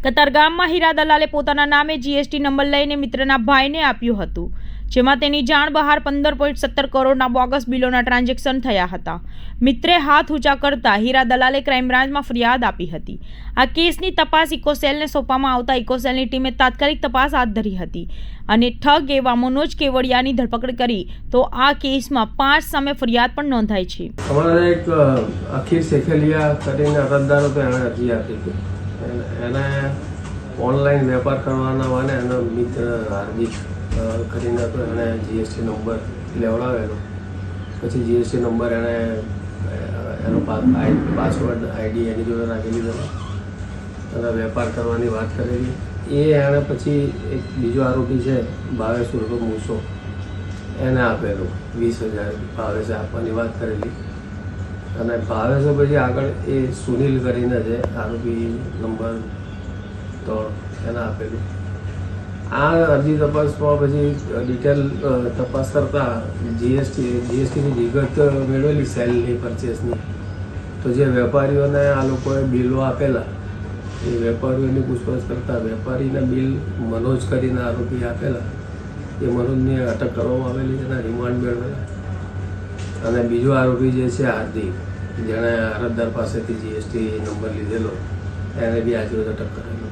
કતારગામમાં હીરા દલાલે પોતાના નામે GST number લઈને મિત્રના ભાઈને આપ્યું હતું, જેમાં તેની જાણ બહાર 15.17 કરોડના બોગસ બિલોના ટ્રાન્ઝેક્શન થયા હતા. મિત્રે હાથ ઊંચા કરતા હીરા દલાલે ક્રાઇમ બ્રાન્ચમાં ફરિયાદ આપી હતી. આ કેસની તપાસ ઇકોસેલને સોંપવામાં આવતા ઇકોસેલની ટીમે તાત્કાલિક તપાસ હાથ ધરી હતી અને ઠગ એવા મનોજ કેવડિયાની ધરપકડ કરી. તો આ કેસમાં 5 સામે ફરિયાદ પણ નોંધાઈ છે. અમારા એક અખિલ શેખલિયા કરીને અરજદારો તો એણે અરજી આપી હતી. એને ઓનલાઈન વેપાર કરવાના વાને એનો મિત્ર હાર્દિક કરીને તો એણે જીએસટી નંબર લેવડાવેલો. પછી જીએસટી નંબર એણે એનો પાસવર્ડ આઈડી એની જોડે રાખી લીધો અને વેપાર કરવાની વાત કરેલી. એણે પછી એક બીજો આરોપી છે ભાવેશ ઉર્ફે મૂસો, એને આપેલું 20,000 ભાવેશે આપવાની વાત કરેલી. અને ભાવેશે પછી આગળ એ સુનિલ કરીને છે આરોપી નંબર 3 એને આપેલું. આ અરજી તપાસમાં પછી ડિટેલ તપાસ કરતાં જીએસટીની વિગત મેળવેલી સેલની પરચેસની. તો જે વેપારીઓને આ લોકોએ બિલો આપેલા એ વેપારીઓની પૂછપરછ કરતાં વેપારીના બિલ મનોજ કરીને આરોપી આપેલા એ મનોજની અટક કરવામાં આવેલી, એના રિમાન્ડ મેળવેલા. અને બીજો આરોપી જે છે હાર્દિક, જેણે અરજદાર પાસેથી જીએસટી નંબર લીધેલો, એને બી આજે અટક કરેલો.